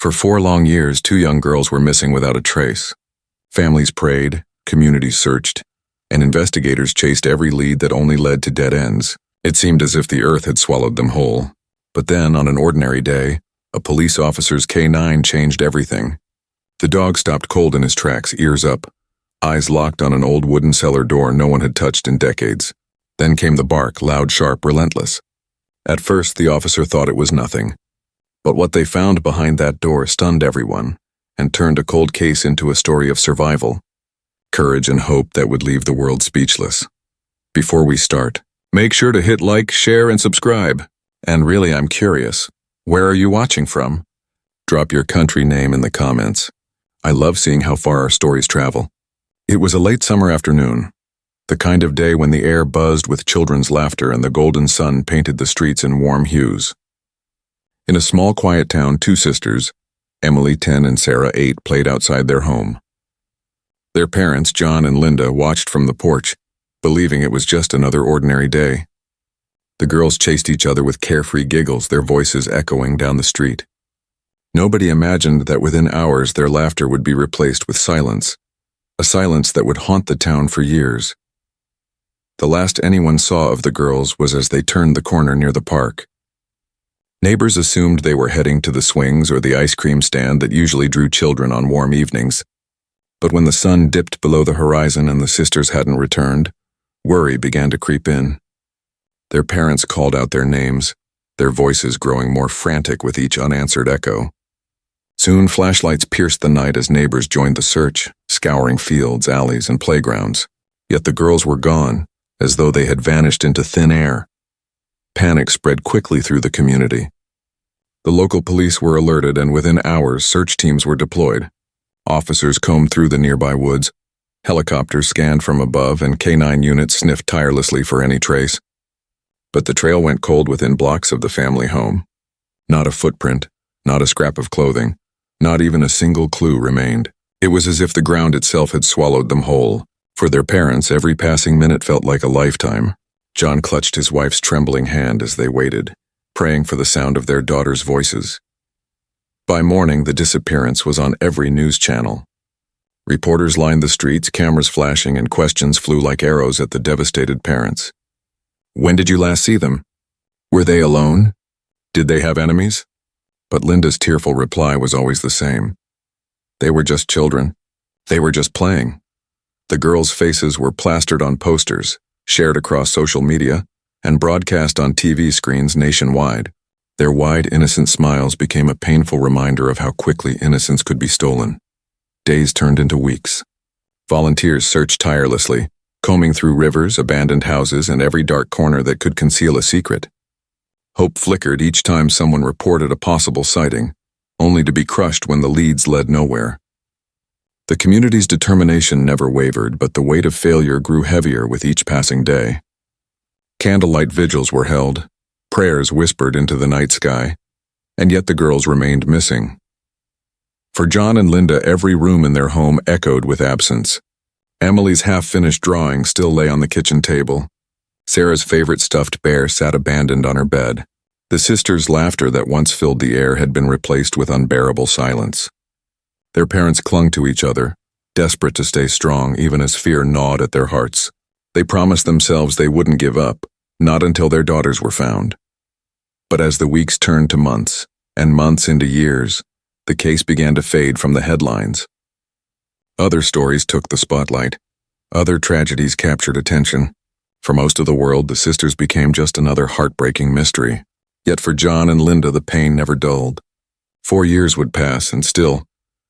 For 4 long years, 2 young girls were missing without a trace. Families prayed, communities searched, and investigators chased every lead that only led to dead ends. It seemed as if the earth had swallowed them whole. But then, on an ordinary day, a police officer's K9 changed everything. The dog stopped cold in his tracks, ears up, eyes locked on an old wooden cellar door no one had touched in decades. Then came the bark, loud, sharp, relentless. At first, the officer thought it was nothing. But what they found behind that door stunned everyone and turned a cold case into a story of survival, courage and hope that would leave the world speechless. Before we start, make sure to hit like, share, and subscribe. And really, I'm curious, where are you watching from? Drop your country name in the comments. I love seeing how far our stories travel. It was a late summer afternoon, the kind of day when the air buzzed with children's laughter and the golden sun painted the streets in warm hues. In a small, quiet town, 2 sisters, Emily, 10, and Sarah, 8, played outside their home. Their parents, John and Linda, watched from the porch, believing it was just another ordinary day. The girls chased each other with carefree giggles, their voices echoing down the street. Nobody imagined that within hours their laughter would be replaced with silence, a silence that would haunt the town for years. The last anyone saw of the girls was as they turned the corner near the park. Neighbors assumed they were heading to the swings or the ice cream stand that usually drew children on warm evenings. But when the sun dipped below the horizon and the sisters hadn't returned, worry began to creep in. Their parents called out their names, their voices growing more frantic with each unanswered echo. Soon flashlights pierced the night as neighbors joined the search, scouring fields, alleys, and playgrounds. Yet the girls were gone, as though they had vanished into thin air. Panic spread quickly through the community. The local police were alerted, and within hours, search teams were deployed. Officers combed through the nearby woods. Helicopters scanned from above, and K9 units sniffed tirelessly for any trace. But the trail went cold within blocks of the family home. Not a footprint, not a scrap of clothing, not even a single clue remained. It was as if the ground itself had swallowed them whole. For their parents, every passing minute felt like a lifetime. John clutched his wife's trembling hand as they waited, praying for the sound of their daughter's voices. By morning, the disappearance was on every news channel. Reporters lined the streets, cameras flashing, and questions flew like arrows at the devastated parents. When did you last see them? Were they alone? Did they have enemies? But Linda's tearful reply was always the same. They were just children. They were just playing. The girls' faces were plastered on posters, shared across social media, and broadcast on TV screens nationwide. Their wide, innocent smiles became a painful reminder of how quickly innocence could be stolen. Days turned into weeks. Volunteers searched tirelessly, combing through rivers, abandoned houses, and every dark corner that could conceal a secret. Hope flickered each time someone reported a possible sighting, only to be crushed when the leads led nowhere. The community's determination never wavered, but the weight of failure grew heavier with each passing day. Candlelight vigils were held, prayers whispered into the night sky, and yet the girls remained missing. For John and Linda, every room in their home echoed with absence. Emily's half-finished drawing still lay on the kitchen table. Sarah's favorite stuffed bear sat abandoned on her bed. The sisters' laughter that once filled the air had been replaced with unbearable silence. Their parents clung to each other, desperate to stay strong even as fear gnawed at their hearts. They promised themselves they wouldn't give up, not until their daughters were found. But as the weeks turned to months, and months into years, the case began to fade from the headlines. Other stories took the spotlight. Other tragedies captured attention. For most of the world, the sisters became just another heartbreaking mystery. Yet for John and Linda, the pain never dulled. 4 years would pass, and still,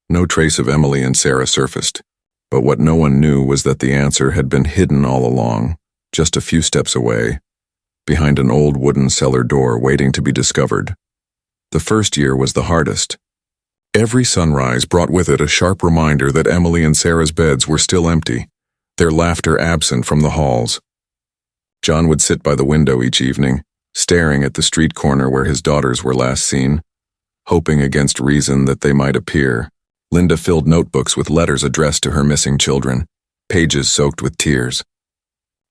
no trace of Emily and Sarah surfaced. But what no one knew was that the answer had been hidden all along, just a few steps away, behind an old wooden cellar door waiting to be discovered. The first year was the hardest. Every sunrise brought with it a sharp reminder that Emily and Sarah's beds were still empty, their laughter absent from the halls. John would sit by the window each evening, staring at the street corner where his daughters were last seen, hoping against reason that they might appear. Linda filled notebooks with letters addressed to her missing children, pages soaked with tears.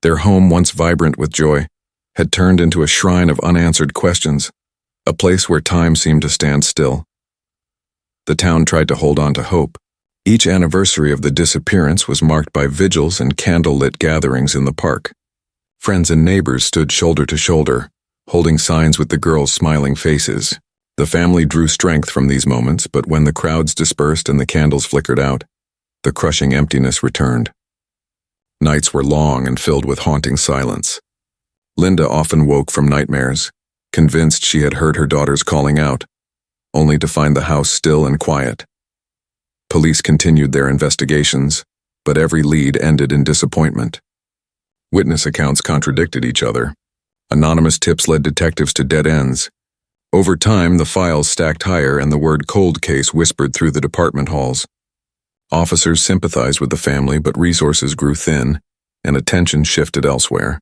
Their home, once vibrant with joy, had turned into a shrine of unanswered questions, a place where time seemed to stand still. The town tried to hold on to hope. Each anniversary of the disappearance was marked by vigils and candlelit gatherings in the park. Friends and neighbors stood shoulder to shoulder, holding signs with the girls' smiling faces. The family drew strength from these moments, but when the crowds dispersed and the candles flickered out, the crushing emptiness returned. Nights were long and filled with haunting silence. Linda often woke from nightmares, convinced she had heard her daughters calling out, only to find the house still and quiet. Police continued their investigations, but every lead ended in disappointment. Witness accounts contradicted each other. Anonymous tips led detectives to dead ends. Over time, the files stacked higher and the word cold case whispered through the department halls. Officers sympathized with the family, but resources grew thin, and attention shifted elsewhere.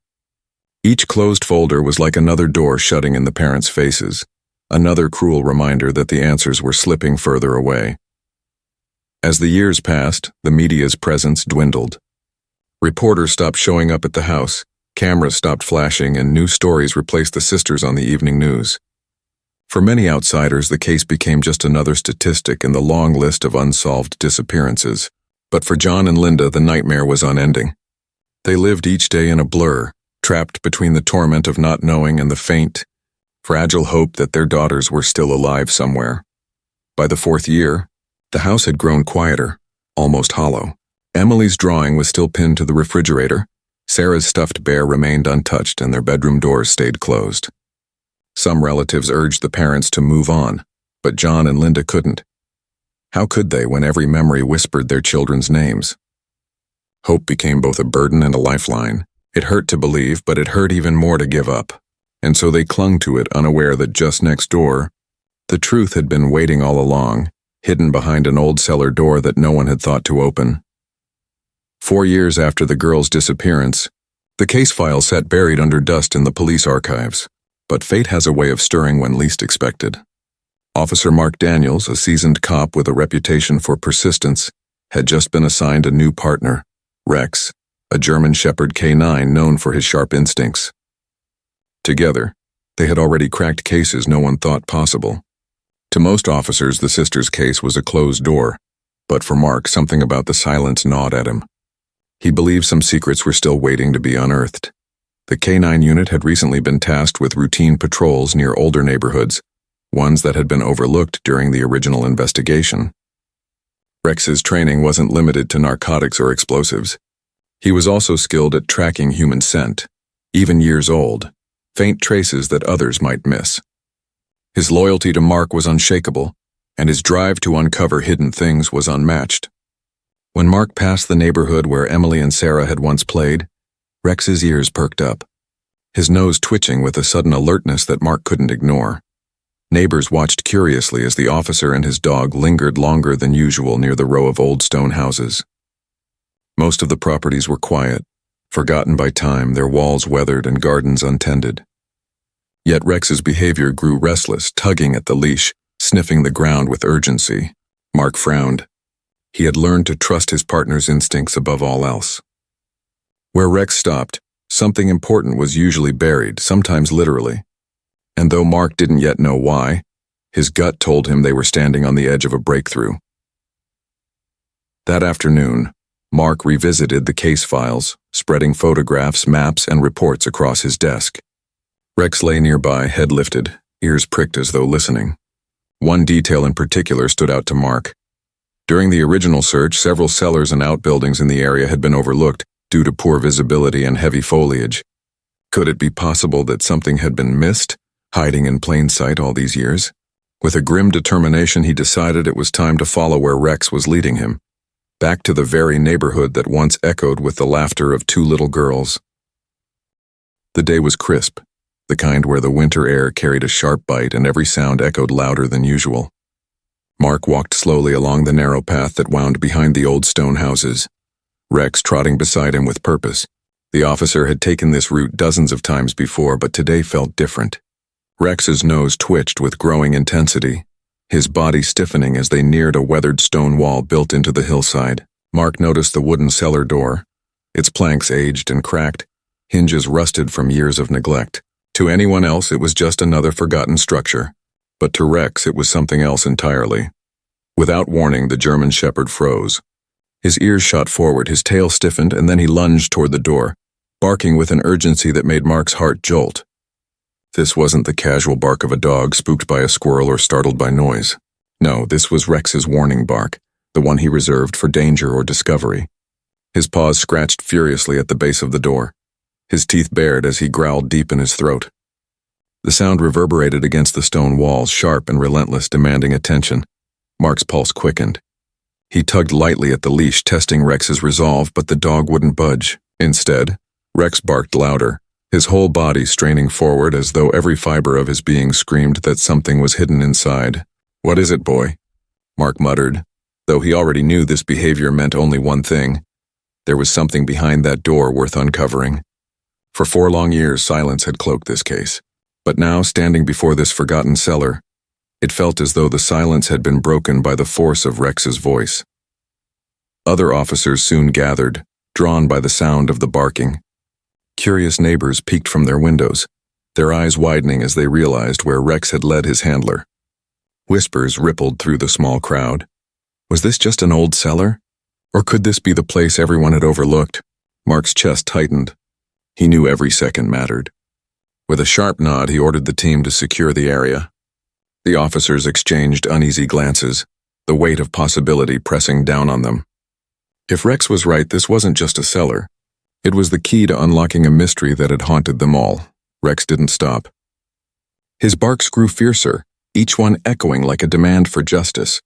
Each closed folder was like another door shutting in the parents' faces, another cruel reminder that the answers were slipping further away. As the years passed, the media's presence dwindled. Reporters stopped showing up at the house, cameras stopped flashing, and new stories replaced the sisters on the evening news. For many outsiders, the case became just another statistic in the long list of unsolved disappearances. But for John and Linda, the nightmare was unending. They lived each day in a blur, trapped between the torment of not knowing and the faint, fragile hope that their daughters were still alive somewhere. By the fourth year, the house had grown quieter, almost hollow. Emily's drawing was still pinned to the refrigerator. Sarah's stuffed bear remained untouched, and their bedroom doors stayed closed. Some relatives urged the parents to move on, but John and Linda couldn't. How could they when every memory whispered their children's names? Hope became both a burden and a lifeline. It hurt to believe, but it hurt even more to give up. And so they clung to it, unaware that just next door, the truth had been waiting all along, hidden behind an old cellar door that no one had thought to open. 4 years after the girl's disappearance, the case file sat buried under dust in the police archives. But fate has a way of stirring when least expected. Officer Mark Daniels, a seasoned cop with a reputation for persistence, had just been assigned a new partner, Rex, a German Shepherd K9 known for his sharp instincts. Together, they had already cracked cases no one thought possible. To most officers, the sisters' case was a closed door, but for Mark, something about the silence gnawed at him. He believed some secrets were still waiting to be unearthed. The K9 unit had recently been tasked with routine patrols near older neighborhoods, ones that had been overlooked during the original investigation. Rex's training wasn't limited to narcotics or explosives. He was also skilled at tracking human scent, even years old, faint traces that others might miss. His loyalty to Mark was unshakable, and his drive to uncover hidden things was unmatched. When Mark passed the neighborhood where Emily and Sarah had once played, Rex's ears perked up, his nose twitching with a sudden alertness that Mark couldn't ignore. Neighbors watched curiously as the officer and his dog lingered longer than usual near the row of old stone houses. Most of the properties were quiet, forgotten by time, their walls weathered and gardens untended. Yet Rex's behavior grew restless, tugging at the leash, sniffing the ground with urgency. Mark frowned. He had learned to trust his partner's instincts above all else. Where Rex stopped, something important was usually buried, sometimes literally. And though Mark didn't yet know why, his gut told him they were standing on the edge of a breakthrough. That afternoon, Mark revisited the case files, spreading photographs, maps, and reports across his desk. Rex lay nearby, head lifted, ears pricked as though listening. One detail in particular stood out to Mark. During the original search, several cellars and outbuildings in the area had been overlooked due to poor visibility and heavy foliage. Could it be possible that something had been missed, hiding in plain sight all these years? With a grim determination, he decided it was time to follow where Rex was leading him, back to the very neighborhood that once echoed with the laughter of 2 little girls. The day was crisp, the kind where the winter air carried a sharp bite and every sound echoed louder than usual. Mark walked slowly along the narrow path that wound behind the old stone houses, Rex trotting beside him with purpose. The officer had taken this route dozens of times before, but today felt different. Rex's nose twitched with growing intensity, his body stiffening as they neared a weathered stone wall built into the hillside. Mark noticed the wooden cellar door, its planks aged and cracked, hinges rusted from years of neglect. To anyone else, it was just another forgotten structure, but to Rex, it was something else entirely. Without warning, the German shepherd froze. His ears shot forward, his tail stiffened, and then he lunged toward the door, barking with an urgency that made Mark's heart jolt. This wasn't the casual bark of a dog spooked by a squirrel or startled by noise. No, this was Rex's warning bark, the one he reserved for danger or discovery. His paws scratched furiously at the base of the door. His teeth bared as he growled deep in his throat. The sound reverberated against the stone walls, sharp and relentless, demanding attention. Mark's pulse quickened. He tugged lightly at the leash, testing Rex's resolve, but the dog wouldn't budge. Instead, Rex barked louder, his whole body straining forward as though every fiber of his being screamed that something was hidden inside. "What is it, boy?" Mark muttered, though he already knew this behavior meant only one thing. There was something behind that door worth uncovering. For 4 long years, silence had cloaked this case. But now, standing before this forgotten cellar, it felt as though the silence had been broken by the force of Rex's voice. Other officers soon gathered, drawn by the sound of the barking. Curious neighbors peeked from their windows, their eyes widening as they realized where Rex had led his handler. Whispers rippled through the small crowd. Was this just an old cellar? Or could this be the place everyone had overlooked? Mark's chest tightened. He knew every second mattered. With a sharp nod, he ordered the team to secure the area. The officers exchanged uneasy glances, the weight of possibility pressing down on them. If Rex was right, this wasn't just a cellar. It was the key to unlocking a mystery that had haunted them all. Rex didn't stop. His barks grew fiercer, each one echoing like a demand for justice.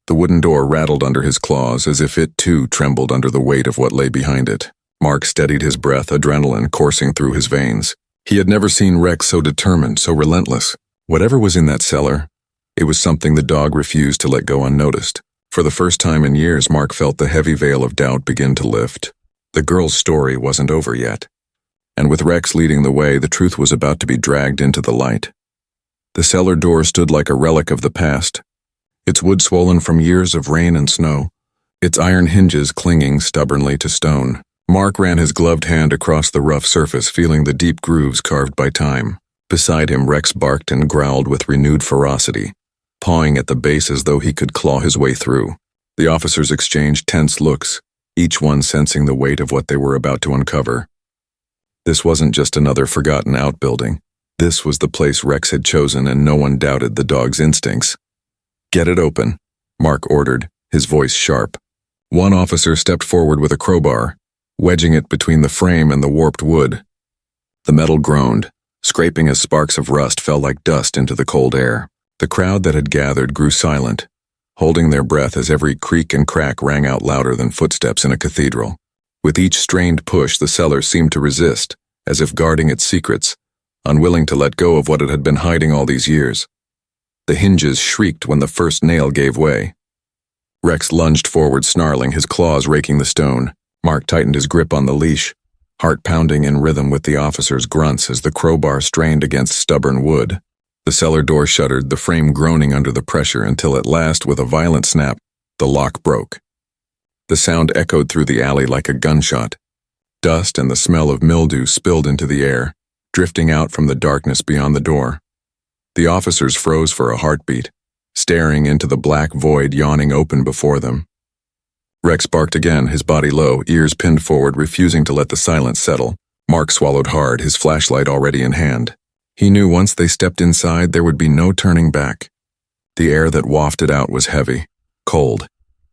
The wooden door rattled under his claws as if it too trembled under the weight of what lay behind it. Mark steadied his breath, adrenaline coursing through his veins. He had never seen Rex so determined, so relentless. Whatever was in that cellar, it was something the dog refused to let go unnoticed. For the first time in years, Mark felt the heavy veil of doubt begin to lift. The girl's story wasn't over yet. And with Rex leading the way, the truth was about to be dragged into the light. The cellar door stood like a relic of the past, its wood swollen from years of rain and snow, its iron hinges clinging stubbornly to stone. Mark ran his gloved hand across the rough surface, feeling the deep grooves carved by time. Beside him, Rex barked and growled with renewed ferocity, pawing at the base as though he could claw his way through. The officers exchanged tense looks, each one sensing the weight of what they were about to uncover. This wasn't just another forgotten outbuilding. This was the place Rex had chosen, and no one doubted the dog's instincts. "Get it open," Mark ordered, his voice sharp. One officer stepped forward with a crowbar, wedging it between the frame and the warped wood. The metal groaned, scraping as sparks of rust fell like dust into the cold air. The crowd that had gathered grew silent, holding their breath as every creak and crack rang out louder than footsteps in a cathedral. With each strained push, the cellar seemed to resist, as if guarding its secrets, unwilling to let go of what it had been hiding all these years. The hinges shrieked when the first nail gave way. Rex lunged forward, snarling, his claws raking the stone. Mark tightened his grip on the leash, heart pounding in rhythm with the officer's grunts as the crowbar strained against stubborn wood. The cellar door shuddered, the frame groaning under the pressure, until at last, with a violent snap, the lock broke. The sound echoed through the alley like a gunshot. Dust and the smell of mildew spilled into the air, drifting out from the darkness beyond the door. The officers froze for a heartbeat, staring into the black void yawning open before them. Rex barked again, his body low, ears pinned forward, refusing to let the silence settle. Mark swallowed hard, his flashlight already in hand. He knew once they stepped inside, there would be no turning back. The air that wafted out was heavy, cold,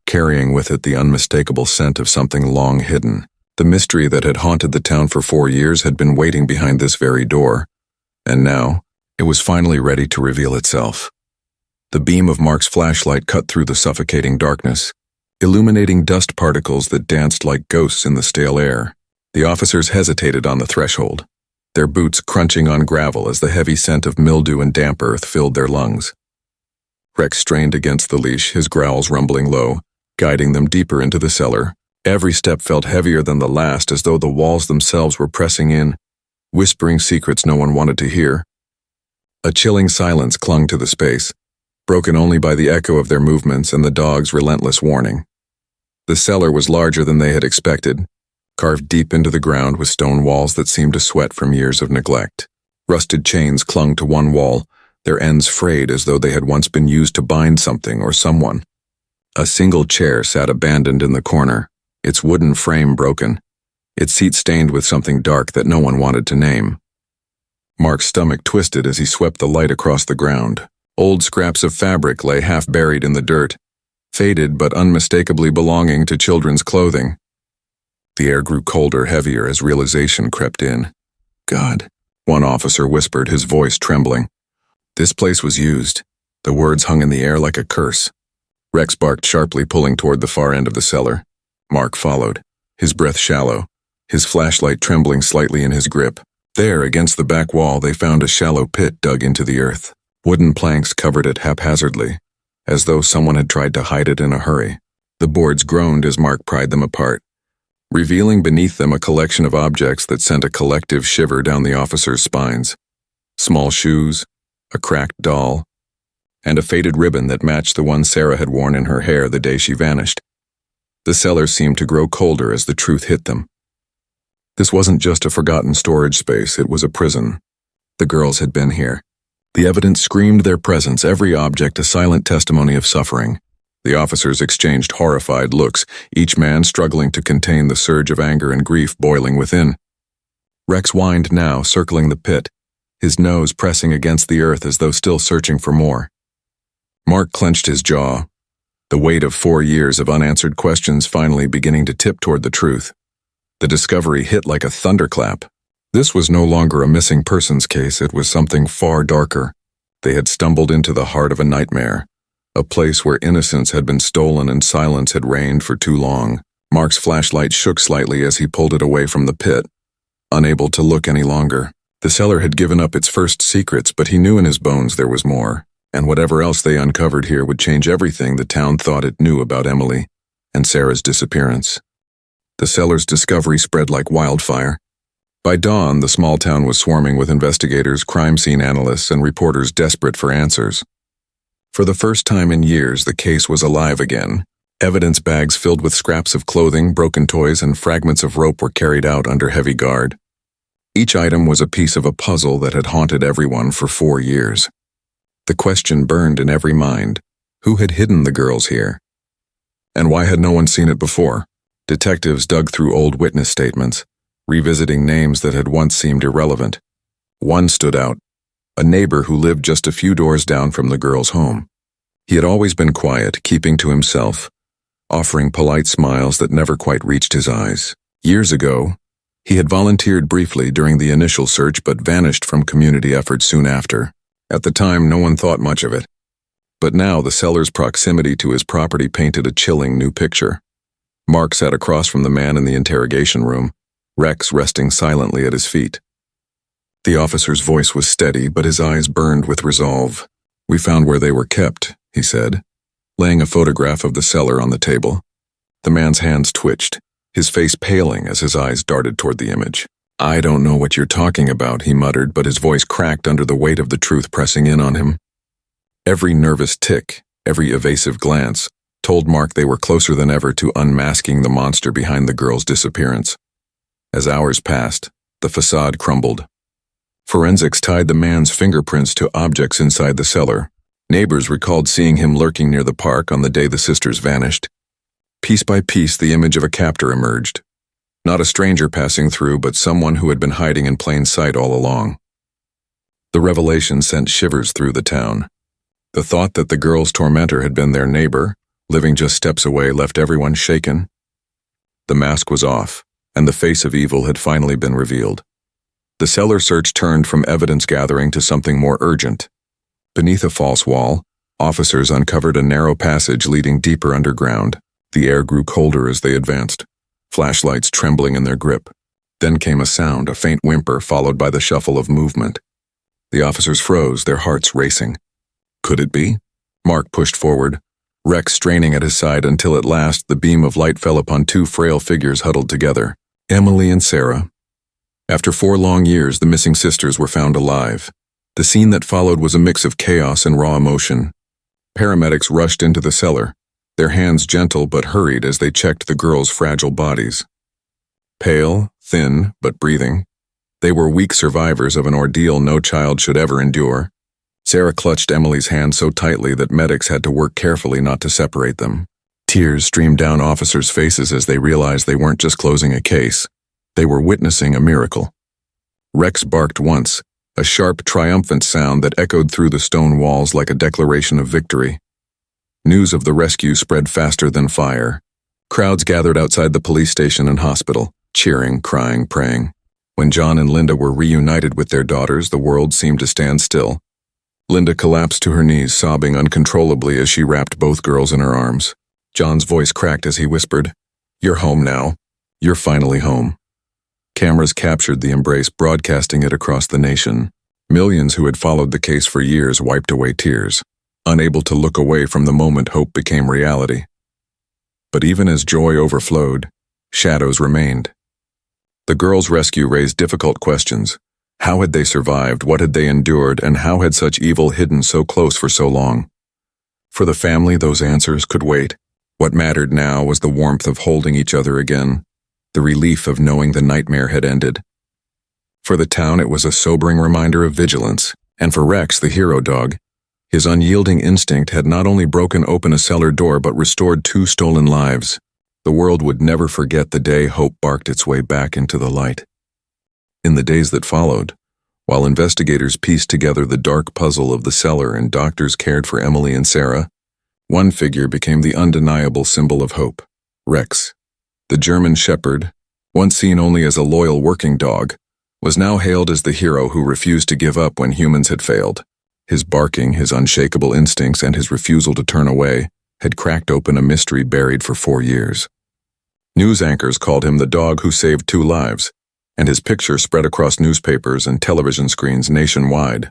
carrying with it the unmistakable scent of something long hidden. The mystery that had haunted the town for 4 years had been waiting behind this very door, and now it was finally ready to reveal itself. The beam of Mark's flashlight cut through the suffocating darkness, illuminating dust particles that danced like ghosts in the stale air. The officers hesitated on the threshold, their boots crunching on gravel as the heavy scent of mildew and damp earth filled their lungs. Rex strained against the leash, his growls rumbling low, guiding them deeper into the cellar. Every step felt heavier than the last, as though the walls themselves were pressing in, whispering secrets no one wanted to hear. A chilling silence clung to the space, broken only by the echo of their movements and the dog's relentless warning. The cellar was larger than they had expected, carved deep into the ground with stone walls that seemed to sweat from years of neglect. Rusted chains clung to one wall, their ends frayed as though they had once been used to bind something or someone. A single chair sat abandoned in the corner, its wooden frame broken, its seat stained with something dark that no one wanted to name. Mark's stomach twisted as he swept the light across the ground. Old scraps of fabric lay half buried in the dirt, faded but unmistakably belonging to children's clothing. The air grew colder, heavier as realization crept in. God, one officer whispered, his voice trembling. This place was used. The words hung in the air like a curse. Rex barked sharply, pulling toward the far end of the cellar. Mark followed, his breath shallow, his flashlight trembling slightly in his grip. There, against the back wall, they found a shallow pit dug into the earth. Wooden planks covered it haphazardly, as though someone had tried to hide it in a hurry. The boards groaned as Mark pried them apart, revealing beneath them a collection of objects that sent a collective shiver down the officers' spines. Small shoes, a cracked doll, and a faded ribbon that matched the one Sarah had worn in her hair the day she vanished. The cellar seemed to grow colder as the truth hit them. This wasn't just a forgotten storage space, it was a prison. The girls had been here. The evidence screamed their presence, every object a silent testimony of suffering. The officers exchanged horrified looks, each man struggling to contain the surge of anger and grief boiling within. Rex whined now, circling the pit, his nose pressing against the earth as though still searching for more. Mark clenched his jaw, the weight of 4 years of unanswered questions finally beginning to tip toward the truth. The discovery hit like a thunderclap. This was no longer a missing persons case, it was something far darker. They had stumbled into the heart of a nightmare, a place where innocence had been stolen and silence had reigned for too long. Mark's flashlight shook slightly as he pulled it away from the pit, unable to look any longer. The cellar had given up its first secrets, but he knew in his bones there was more, and whatever else they uncovered here would change everything the town thought it knew about Emily and Sarah's disappearance. The cellar's discovery spread like wildfire. By dawn, the small town was swarming with investigators, crime scene analysts, and reporters desperate for answers. For the first time in years, the case was alive again. Evidence bags filled with scraps of clothing, broken toys, and fragments of rope were carried out under heavy guard. Each item was a piece of a puzzle that had haunted everyone for 4 years. The question burned in every mind: who had hidden the girls here? And why had no one seen it before? Detectives dug through old witness statements, revisiting names that had once seemed irrelevant. One stood out, a neighbor who lived just a few doors down from the girls' home. He had always been quiet, keeping to himself, offering polite smiles that never quite reached his eyes. Years ago, he had volunteered briefly during the initial search but vanished from community efforts soon after. At the time, no one thought much of it. But now the cellar's proximity to his property painted a chilling new picture. Mark sat across from the man in the interrogation room, Rex resting silently at his feet. The officer's voice was steady, but his eyes burned with resolve. "We found where they were kept," he said, laying a photograph of the cellar on the table. The man's hands twitched, his face paling as his eyes darted toward the image. "I don't know what you're talking about," he muttered, but his voice cracked under the weight of the truth pressing in on him. Every nervous tick, every evasive glance, told Mark they were closer than ever to unmasking the monster behind the girl's disappearance. As hours passed, the facade crumbled. Forensics tied the man's fingerprints to objects inside the cellar. Neighbors recalled seeing him lurking near the park on the day the sisters vanished. Piece by piece, the image of a captor emerged. Not a stranger passing through, but someone who had been hiding in plain sight all along. The revelation sent shivers through the town. The thought that the girl's tormentor had been their neighbor, living just steps away, left everyone shaken. The mask was off, and the face of evil had finally been revealed. The cellar search turned from evidence gathering to something more urgent. Beneath a false wall, officers uncovered a narrow passage leading deeper underground. The air grew colder as they advanced, flashlights trembling in their grip. Then came a sound, a faint whimper followed by the shuffle of movement. The officers froze, their hearts racing. Could it be? Mark pushed forward, Rex straining at his side until at last the beam of light fell upon 2 frail figures huddled together, Emily and Sarah. After 4 long years, the missing sisters were found alive. The scene that followed was a mix of chaos and raw emotion. Paramedics rushed into the cellar, their hands gentle but hurried as they checked the girls' fragile bodies. Pale, thin, but breathing, they were weak survivors of an ordeal no child should ever endure. Sarah clutched Emily's hand so tightly that medics had to work carefully not to separate them. Tears streamed down officers' faces as they realized they weren't just closing a case. They were witnessing a miracle. Rex barked once, a sharp, triumphant sound that echoed through the stone walls like a declaration of victory. News of the rescue spread faster than fire. Crowds gathered outside the police station and hospital, cheering, crying, praying. When John and Linda were reunited with their daughters, the world seemed to stand still. Linda collapsed to her knees, sobbing uncontrollably as she wrapped both girls in her arms. John's voice cracked as he whispered, "You're home now. You're finally home." Cameras captured the embrace, broadcasting it across the nation. Millions who had followed the case for years wiped away tears, unable to look away from the moment hope became reality. But even as joy overflowed, shadows remained. The girls' rescue raised difficult questions. How had they survived? What had they endured? And how had such evil hidden so close for so long? For the family, those answers could wait. What mattered now was the warmth of holding each other again, the relief of knowing the nightmare had ended. For the town, it was a sobering reminder of vigilance, and for Rex, the hero dog, his unyielding instinct had not only broken open a cellar door but restored 2 stolen lives. The world would never forget the day hope barked its way back into the light. In the days that followed, while investigators pieced together the dark puzzle of the cellar and doctors cared for Emily and Sarah, one figure became the undeniable symbol of hope: Rex. The German shepherd, once seen only as a loyal working dog, was now hailed as the hero who refused to give up when humans had failed. His barking, his unshakable instincts, and his refusal to turn away had cracked open a mystery buried for 4 years. News anchors called him the dog who saved 2 lives, and his picture spread across newspapers and television screens nationwide.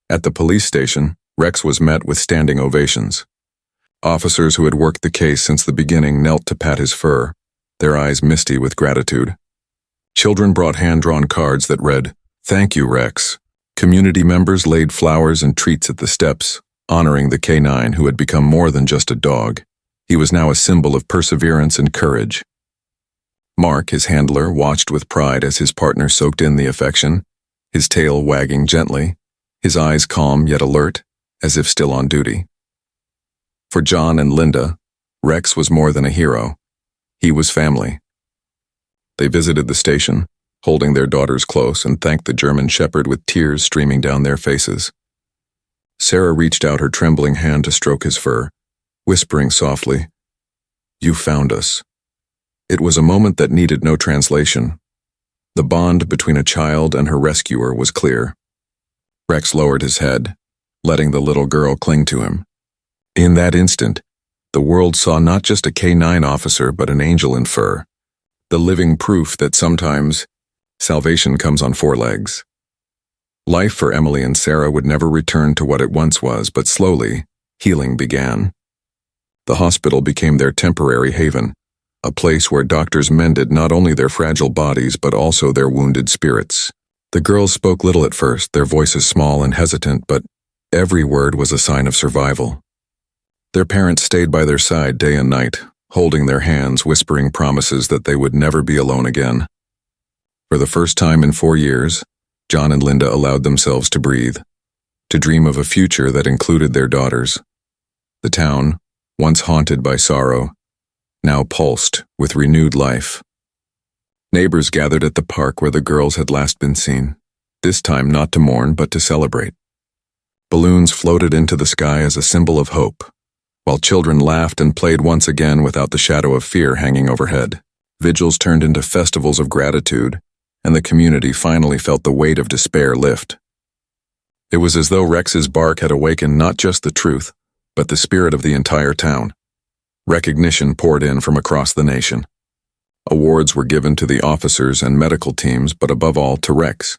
At the police station, Rex was met with standing ovations. Officers who had worked the case since the beginning knelt to pat his fur, their eyes misty with gratitude. Children brought hand-drawn cards that read, "Thank you, Rex." Community members laid flowers and treats at the steps, honoring the canine who had become more than just a dog. He was now a symbol of perseverance and courage. Mark, his handler, watched with pride as his partner soaked in the affection, his tail wagging gently, his eyes calm yet alert, as if still on duty. For John and Linda, Rex was more than a hero. He was family. They visited the station, holding their daughters close, and thanked the German shepherd with tears streaming down their faces. Sarah reached out her trembling hand to stroke his fur, whispering softly, "You found us." It was a moment that needed no translation. The bond between a child and her rescuer was clear. Rex lowered his head, letting the little girl cling to him. In that instant, the world saw not just a K-9 officer but an angel in fur, the living proof that sometimes salvation comes on 4 legs. Life for Emily and Sarah would never return to what it once was, but slowly, healing began. The hospital became their temporary haven, a place where doctors mended not only their fragile bodies but also their wounded spirits. The girls spoke little at first, their voices small and hesitant, but every word was a sign of survival. Their parents stayed by their side day and night, holding their hands, whispering promises that they would never be alone again. For the first time in 4 years, John and Linda allowed themselves to breathe, to dream of a future that included their daughters. The town, once haunted by sorrow, now pulsed with renewed life. Neighbors gathered at the park where the girls had last been seen, this time not to mourn but to celebrate. Balloons floated into the sky as a symbol of hope, while children laughed and played once again without the shadow of fear hanging overhead. Vigils turned into festivals of gratitude, and the community finally felt the weight of despair lift. It was as though Rex's bark had awakened not just the truth, but the spirit of the entire town. Recognition poured in from across the nation. Awards were given to the officers and medical teams, but above all to Rex.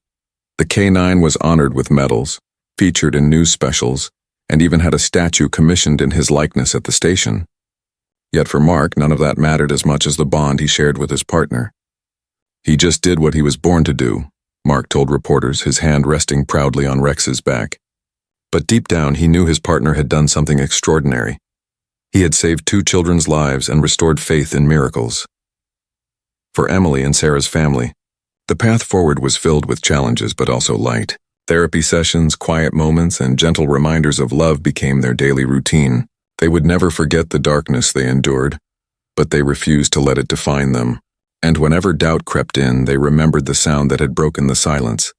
The K-9 was honored with medals, featured in news specials, and even had a statue commissioned in his likeness at the station. Yet for Mark, none of that mattered as much as the bond he shared with his partner. He just did what he was born to do, Mark told reporters, his hand resting proudly on Rex's back. But deep down, he knew his partner had done something extraordinary. He had saved 2 children's lives and restored faith in miracles. For Emily and Sarah's family, the path forward was filled with challenges but also light. Therapy sessions, quiet moments, and gentle reminders of love became their daily routine. They would never forget the darkness they endured, but they refused to let it define them. And whenever doubt crept in, they remembered the sound that had broken the silence.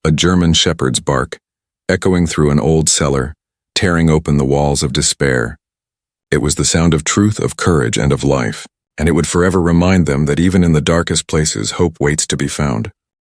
A German shepherd's bark, echoing through an old cellar, tearing open the walls of despair. It was the sound of truth, of courage, and of life, and it would forever remind them that even in the darkest places, hope waits to be found.